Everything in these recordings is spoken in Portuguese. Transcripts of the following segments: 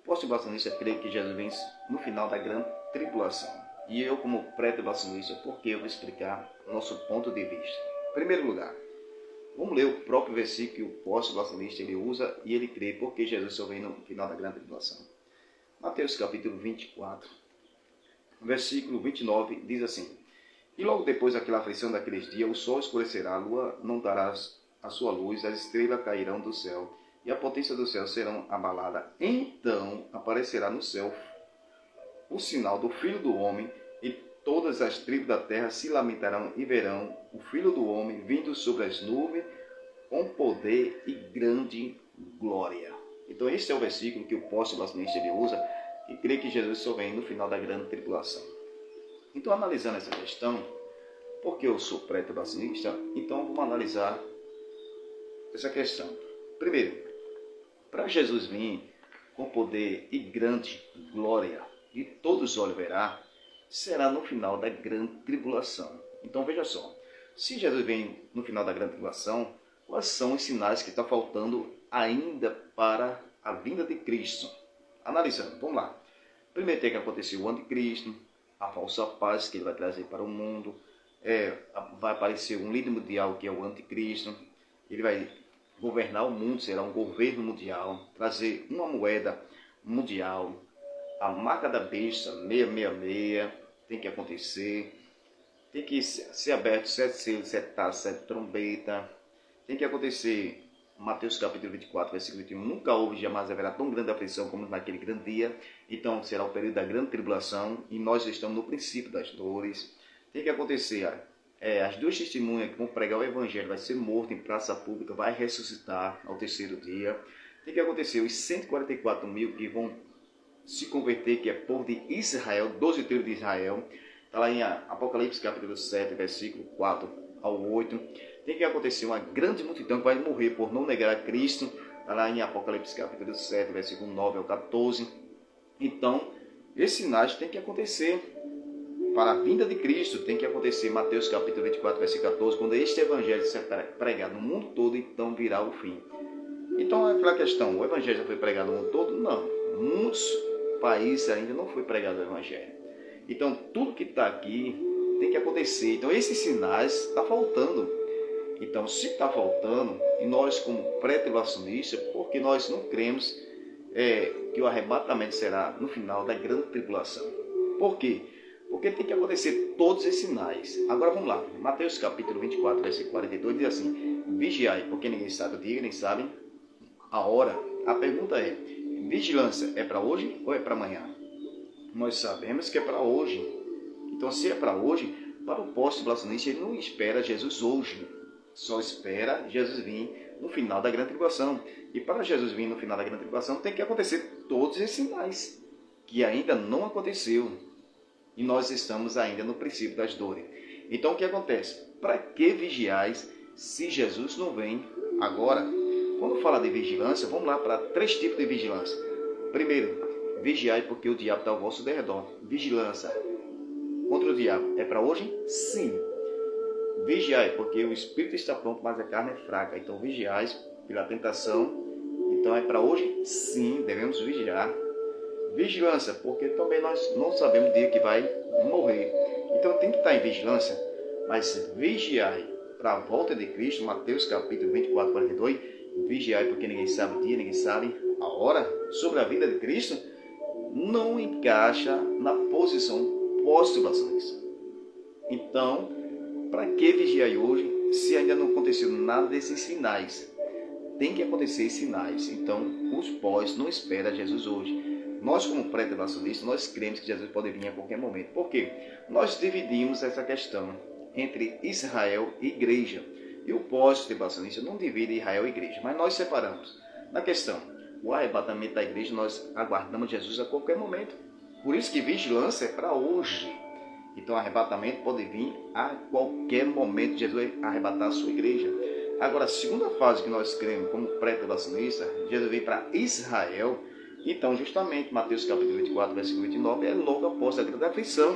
Pós-tribulacionista crê que Jesus vem no final da grande tribulação. E eu, como pré-tribulacionista, por que eu vou explicar nosso ponto de vista? Em primeiro lugar, vamos ler o próprio versículo que o pós-tribulacionista ele usa e ele crê porque Jesus só vem no final da grande tribulação. Mateus capítulo 24, versículo 29 diz assim: E logo depois daquela aflição daqueles dias, o sol escurecerá, a lua não dará a sua luz, as estrelas cairão do céu, e a potência do céu será abalada. Então aparecerá no céu o sinal do Filho do Homem, e todas as tribos da terra se lamentarão e verão o Filho do Homem vindo sobre as nuvens com poder e grande glória. Então este é o versículo que o pós-tribulacionista ele usa, e crê que Jesus só vem no final da grande tribulação. Então, analisando essa questão, porque eu sou pré-tribulacionista, então vamos analisar essa questão. Primeiro, para Jesus vir com poder e grande glória, e todos os olhos verá, será no final da grande tribulação. Então veja só, se Jesus vem no final da grande tribulação, quais são os sinais que estão faltando ainda para a vinda de Cristo? Analisando, vamos lá. Primeiro tem que acontecer o anticristo, a falsa paz que ele vai trazer para o mundo, vai aparecer um líder mundial que é o anticristo, ele vai governar o mundo, será um governo mundial, trazer uma moeda mundial, a marca da besta, 666, tem que acontecer, tem que ser aberto 7 selos, 7 taças, 7 trombetas, tem que acontecer, Mateus capítulo 24, versículo 21, nunca houve, jamais haverá tão grande aflição como naquele grande dia, então será o período da grande tribulação, e nós estamos no princípio das dores. Tem que acontecer, as duas testemunhas que vão pregar o evangelho, vai ser morto em praça pública, vai ressuscitar ao terceiro dia. Tem que acontecer os 144 mil que vão se converter, que é povo de Israel, 12 tribos de Israel, está lá em Apocalipse capítulo 7, versículo 4 ao 8. Tem que acontecer uma grande multidão que vai morrer por não negar a Cristo, está lá em Apocalipse capítulo 7, versículo 9 ao 14. Então, esses sinais têm que acontecer para a vinda de Cristo, tem que acontecer Mateus capítulo 24, versículo 14, quando este evangelho ser pregado no mundo todo, então virá o fim. Então, é aquela questão, o evangelho já foi pregado no mundo todo? Não. Muitos países ainda não foi pregado o evangelho. Então, tudo que está aqui tem que acontecer. Então, esses sinais estão faltando. Então, se está faltando, e nós como pré-tribulacionistas, porque nós não cremos que o arrebatamento será no final da grande tribulação. Por quê? Porque tem que acontecer todos esses sinais. Agora vamos lá. Mateus capítulo 24, versículo 42 diz assim: Vigiai, porque ninguém sabe o dia, nem sabem a hora. A pergunta é: vigilância é para hoje ou é para amanhã? Nós sabemos que é para hoje. Então, se é para hoje, para o pós-tribulacionista, ele não espera Jesus hoje. Só espera Jesus vir no final da grande tribulação. E para Jesus vir no final da grande tribulação, tem que acontecer todos esses sinais, que ainda não aconteceu. E nós estamos ainda no princípio das dores. Então, o que acontece? Para que vigiais se Jesus não vem agora? Quando fala de vigilância, vamos lá para 3 tipos de vigilância. Primeiro, vigiai porque o diabo está ao vosso derredor. Vigilância contra o diabo é para hoje? Sim. Vigiai porque o espírito está pronto, mas a carne é fraca. Então, vigiais pela tentação. Então, é para hoje? Sim, devemos vigiar. Vigilância, porque também nós não sabemos o dia que vai morrer. Então, tem que estar em vigilância. Mas vigiai para a volta de Cristo, Mateus capítulo 24, 42. Vigiai porque ninguém sabe o dia, ninguém sabe a hora. Sobre a vida de Cristo, não encaixa na posição pós-tribulacionista. Então, para que vigiar hoje se ainda não aconteceu nada desses sinais? Tem que acontecer sinais. Então, os pós não esperam Jesus hoje. Nós, como pré-tribulacionistas, nós cremos que Jesus pode vir a qualquer momento. Por quê? Nós dividimos essa questão entre Israel e igreja. E o pós-tribulacionista não divide Israel e igreja, mas nós separamos. Na questão, o arrebatamento da igreja, nós aguardamos Jesus a qualquer momento. Por isso que vigilância é para hoje. Então, arrebatamento pode vir a qualquer momento. Jesus vai arrebatar a sua igreja. Agora, a segunda fase que nós cremos como pré-tribulacionista, Jesus vem para Israel. Então, justamente, Mateus capítulo 24, versículo 29, é logo após a grande aflição.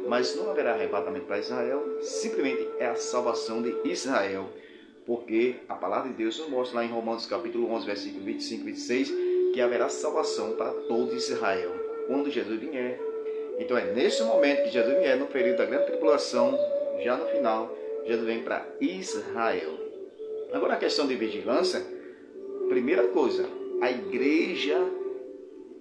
Mas não haverá arrebatamento para Israel, simplesmente é a salvação de Israel. Porque a palavra de Deus nos mostra lá em Romanos capítulo 11, versículo 25 e 26, que haverá salvação para todo Israel quando Jesus vier. Então é nesse momento que Jesus vier, no período da grande tribulação, já no final, Jesus vem para Israel. Agora a questão de vigilância, primeira coisa, a igreja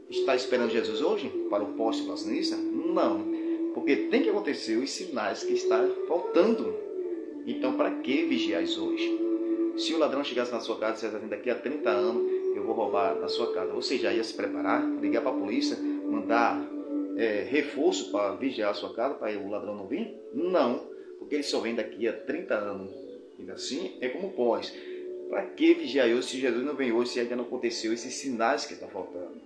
está esperando Jesus hoje para o pós-tribulacionista? Não, porque tem que acontecer os sinais que estão faltando. Então para que vigiais hoje? Se o ladrão chegasse na sua casa e dissesse assim, daqui a 30 anos eu vou roubar na sua casa, você já ia se preparar, ligar para a polícia, mandar reforço para vigiar a sua casa, para o ladrão não vir? Não, porque ele só vem daqui a 30 anos. E assim é como pós. Para que vigiar hoje se Jesus não vem hoje, se ainda não aconteceu esses sinais que estão faltando?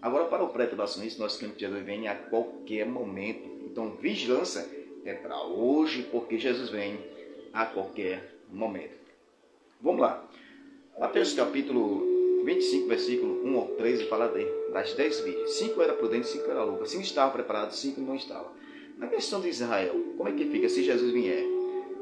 Agora, para o pré-tribulacionista, nós cremos que Jesus vem a qualquer momento. Então, vigilância é para hoje, porque Jesus vem a qualquer momento. Vamos lá. Mateus capítulo 25, versículo 1 ao 13, fala das 10 virgens. 5 era prudente, 5 era louca. 5 estava preparado, 5 não estava. Na questão de Israel, como é que fica se Jesus vier?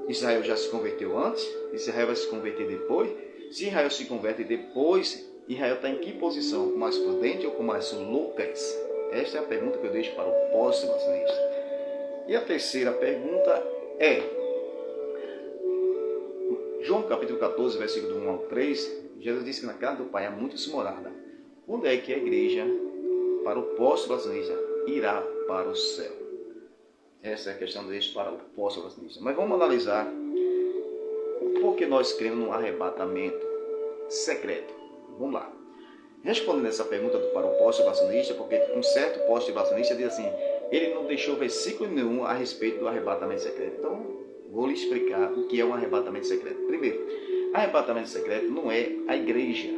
Israel já se converteu antes? Israel vai se converter depois? Se Israel se converte depois, Israel está em que posição? Com mais prudente ou com mais loucas? Esta é a pergunta que eu deixo para o pós-tribulacionista. E a terceira pergunta é... João capítulo 14, versículo 1 ao 3, Jesus disse que na casa do Pai há muitas moradas. Quando é que a igreja, para o pós-tribulacionista, irá para o céu? Essa é a questão deles para o pós-tribulacionista. Mas vamos analisar por que nós cremos num arrebatamento secreto. Vamos lá. Respondendo essa pergunta para o pós-tribulacionista, porque um certo pós-tribulacionista diz assim, ele não deixou versículo nenhum a respeito do arrebatamento secreto. Então, vou lhe explicar o que é um arrebatamento secreto. Primeiro, arrebatamento secreto não é a igreja.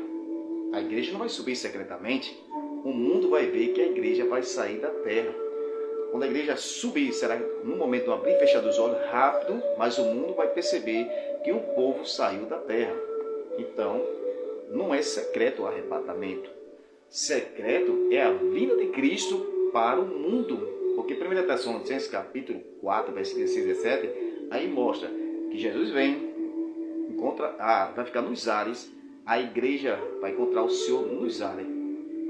A igreja não vai subir secretamente. O mundo vai ver que a igreja vai sair da terra. Quando a igreja subir, será no momento de abrir e fechar os olhos, rápido, mas o mundo vai perceber que o povo saiu da terra. Então, não é secreto o arrebatamento. Secreto é a vinda de Cristo para o mundo. Porque 1 Tessalonicenses capítulo 4, versículo 6 e 7, aí mostra que Jesus vem, vai ficar nos ares, a igreja vai encontrar o Senhor nos ares.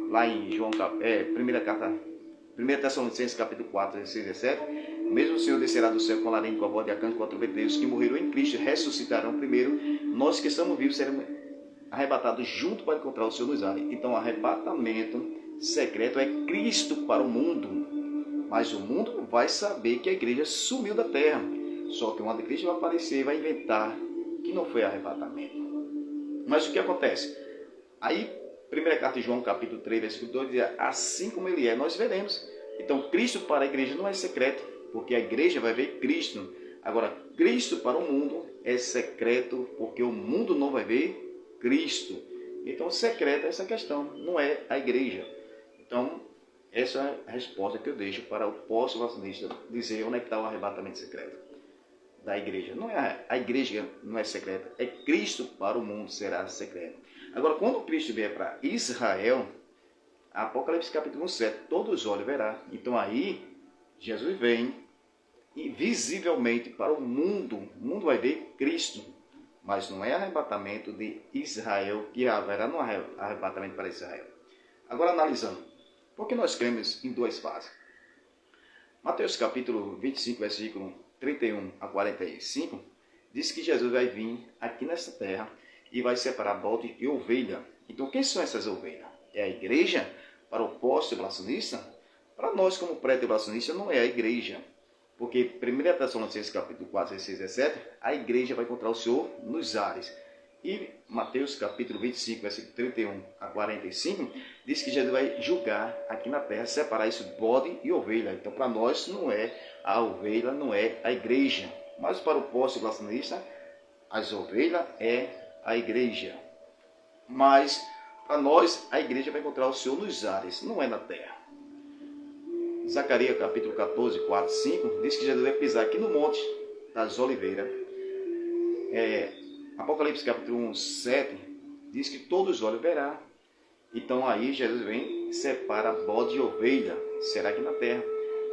Lá em 1 Tessalonicenses capítulo 4, versículo 17, mesmo o Senhor descerá do céu com laranja, com a voz de arcanjo, com a trombeta de Deus, que morreram em Cristo ressuscitarão primeiro, nós que estamos vivos seremos arrebatados junto para encontrar o Senhor nos ares. Então o arrebatamento secreto é Cristo para o mundo, mas o mundo vai saber que a igreja sumiu da terra. Só que o anticristo vai aparecer e vai inventar que não foi arrebatamento. Mas o que acontece? Aí, primeira carta de João, capítulo 3, versículo 2, diz, assim como ele é, nós veremos. Então, Cristo para a igreja não é secreto, porque a igreja vai ver Cristo. Agora, Cristo para o mundo é secreto, porque o mundo não vai ver Cristo. Então, secreto é essa questão, não é a igreja. Então, essa é a resposta que eu deixo para o pós-tribulacionista dizer onde é que está o arrebatamento secreto da igreja. Não é a igreja não é secreta, é Cristo para o mundo será secreto. Agora, quando Cristo vier para Israel, Apocalipse capítulo 7, todos os olhos verá. Então aí, Jesus vem e visivelmente para o mundo vai ver Cristo. Mas não é arrebatamento de Israel, que haverá no arrebatamento para Israel. Agora analisando, por que nós cremos em duas fases? Mateus capítulo 25, versículo 31 a 45, diz que Jesus vai vir aqui nessa terra e vai separar bode e ovelha. Então, quem são essas ovelhas? É a igreja para o pós-tribulacionista? Para nós, como pré-tribulacionista, não é a igreja. Porque 1 Tessalonicenses capítulo 4, 16 e 17, a igreja vai encontrar o Senhor nos ares. E Mateus capítulo 25, versículo 31 a 45, diz que Jesus vai julgar aqui na terra, separar esse bode e ovelha. Então, para nós, não é a ovelha, não é a igreja. Mas para o pós-tribulacionista, as ovelhas é a igreja. Mas, para nós, a igreja vai encontrar o Senhor nos ares, não é na terra. Zacarias capítulo 14, 4, 5, diz que Jesus vai pisar aqui no monte das oliveiras. Apocalipse capítulo 1, 7, diz que todos os olhos verá. Então aí Jesus vem e separa bode e ovelha, será aqui na terra.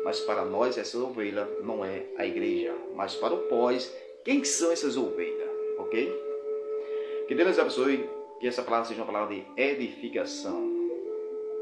Mas para nós essa ovelha não é a igreja, mas para o pós, quem são essas ovelhas? Ok? Que Deus nos abençoe, que essa palavra seja uma palavra de edificação.